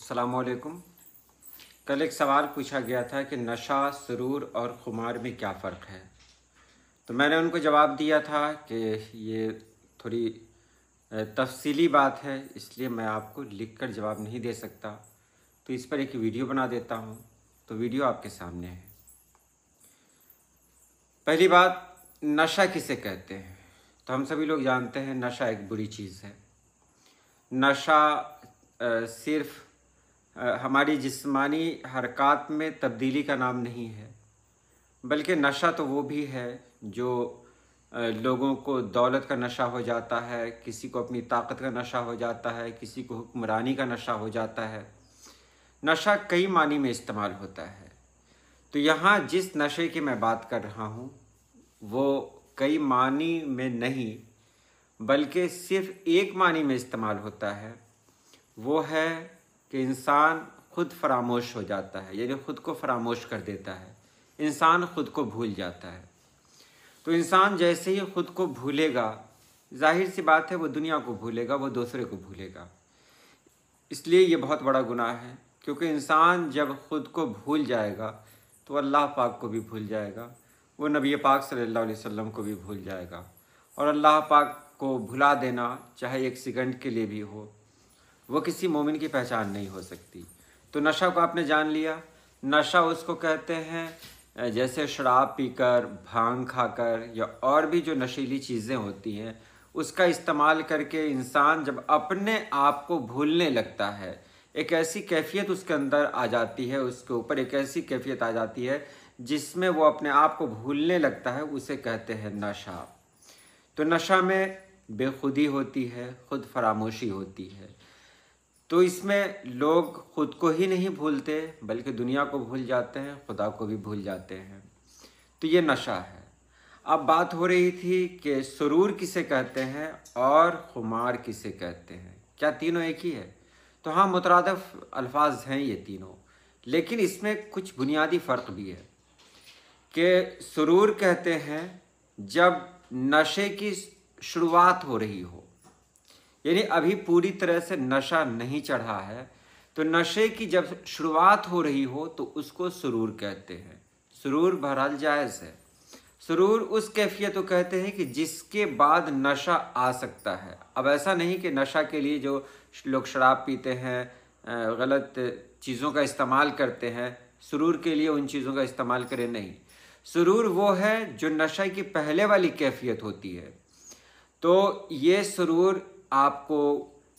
अस्सलामुअलैकुम। कल एक सवाल पूछा गया था कि नशा, सुरूर और खुमार में क्या फ़र्क है। तो मैंने उनको जवाब दिया था कि ये थोड़ी तफसीली बात है, इसलिए मैं आपको लिखकर जवाब नहीं दे सकता। तो इस पर एक वीडियो बना देता हूँ। तो वीडियो आपके सामने है। पहली बात, नशा किसे कहते हैं? तो हम सभी लोग जानते हैं नशा एक बुरी चीज़ है। नशा सिर्फ हमारी जिस्मानी हरकत में तब्दीली का नाम नहीं है, बल्कि नशा तो वो भी है जो लोगों को दौलत का नशा हो जाता है, किसी को अपनी ताकत का नशा हो जाता है, किसी को हुक्मरानी का नशा हो जाता है। नशा कई मानी में इस्तेमाल होता है। तो यहाँ जिस नशे की मैं बात कर रहा हूँ वो कई मानी में नहीं, बल्कि सिर्फ एक मानी में इस्तेमाल होता है। वो है कि इंसान खुद फरामोश हो जाता है, यानी खुद को फरामोश कर देता है। इंसान खुद को भूल जाता है। तो इंसान जैसे ही खुद को भूलेगा, जाहिर सी बात है वो दुनिया को भूलेगा, वो दूसरे को भूलेगा। इसलिए ये बहुत बड़ा गुनाह है, क्योंकि इंसान जब खुद को भूल जाएगा तो अल्लाह पाक को भी भूल जाएगा, वो नबी पाक सल्लल्लाहु अलैहि वसल्लम को भी भूल जाएगा। और अल्लाह पाक को भुला देना, चाहे एक सेकंड के लिए भी हो, वो किसी मोमिन की पहचान नहीं हो सकती। तो नशा को आपने जान लिया। नशा उसको कहते हैं जैसे शराब पीकर, भांग खाकर या और भी जो नशीली चीज़ें होती हैं, उसका इस्तेमाल करके इंसान जब अपने आप को भूलने लगता है, एक ऐसी कैफियत उसके अंदर आ जाती है, उसके ऊपर एक ऐसी कैफियत आ जाती है जिसमें वो अपने आप को भूलने लगता है, उसे कहते हैं नशा। तो नशा में बेखुदी होती है, खुद फरामोशी होती है। तो इसमें लोग खुद को ही नहीं भूलते, बल्कि दुनिया को भूल जाते हैं, खुदा को भी भूल जाते हैं। तो ये नशा है। अब बात हो रही थी कि सुरूर किसे कहते हैं और खुमार किसे कहते हैं, क्या तीनों एक ही है? तो हाँ, मुतरादिफ अल्फाज हैं ये तीनों, लेकिन इसमें कुछ बुनियादी फ़र्क भी है कि सुरूर कहते हैं जब नशे की शुरुआत हो रही हो, यानी अभी पूरी तरह से नशा नहीं चढ़ा है, तो नशे की जब शुरुआत हो रही हो तो उसको सुरूर कहते हैं। सुरूर बहरहाल जायज़ है। सुरूर उस कैफियत को कहते हैं कि जिसके बाद नशा आ सकता है। अब ऐसा नहीं कि नशा के लिए जो लोग शराब पीते हैं, गलत चीज़ों का इस्तेमाल करते हैं, सुरूर के लिए उन चीज़ों का इस्तेमाल करें, नहीं। सुरूर वो है जो नशा की पहले वाली कैफियत होती है। तो ये सुरूर आपको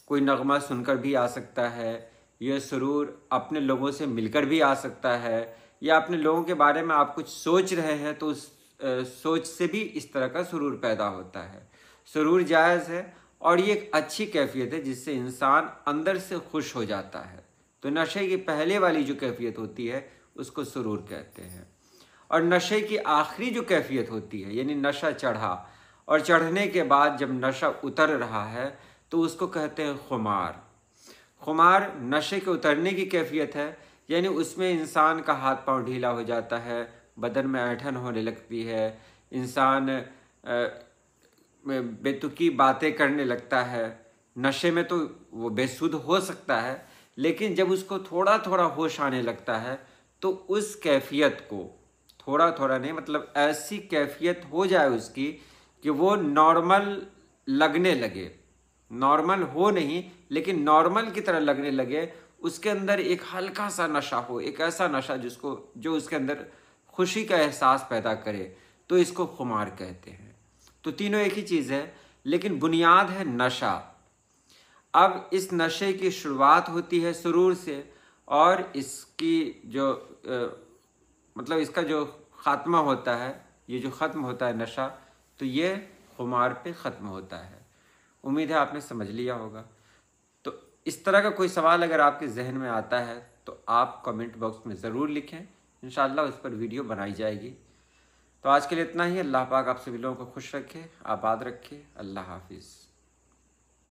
कोई नगमा सुनकर भी आ सकता है, ये सुरूर अपने लोगों से मिलकर भी आ सकता है, या अपने लोगों के बारे में आप कुछ सोच रहे हैं तो उस सोच से भी इस तरह का सुरूर पैदा होता है। सुरूर जायज़ है और ये एक अच्छी कैफियत है जिससे इंसान अंदर से खुश हो जाता है। तो नशे की पहले वाली जो कैफियत होती है उसको सुरूर कहते हैं। और नशे की आखिरी जो कैफियत होती है, यानी नशा चढ़ा और चढ़ने के बाद जब नशा उतर रहा है, तो उसको कहते हैं खुमार। खुमार नशे के उतरने की कैफियत है, यानी उसमें इंसान का हाथ पांव ढीला हो जाता है, बदन में ऐंठन होने लगती है, इंसान बेतुकी बातें करने लगता है। नशे में तो वो बेसुध हो सकता है, लेकिन जब उसको थोड़ा थोड़ा होश आने लगता है तो उस कैफियत को, थोड़ा थोड़ा नहीं, मतलब ऐसी कैफियत हो जाए उसकी कि वो नॉर्मल लगने लगे, नॉर्मल हो नहीं लेकिन नॉर्मल की तरह लगने लगे, उसके अंदर एक हल्का सा नशा हो, एक ऐसा नशा जो उसके अंदर खुशी का एहसास पैदा करे, तो इसको खुमार कहते हैं। तो तीनों एक ही चीज़ है, लेकिन बुनियाद है नशा। अब इस नशे की शुरुआत होती है सुरूर से, और इसकी जो मतलब इसका जो ख़ात्मा होता है, ये जो ख़त्म होता है नशा, तो ये खुमार पे ख़त्म होता है। उम्मीद है आपने समझ लिया होगा। तो इस तरह का कोई सवाल अगर आपके जहन में आता है तो आप कमेंट बॉक्स में ज़रूर लिखें, इंशाअल्लाह उस पर वीडियो बनाई जाएगी। तो आज के लिए इतना ही। अल्लाह पाक आप सभी लोगों को खुश रखे, आबाद रखे। अल्लाह हाफिज़।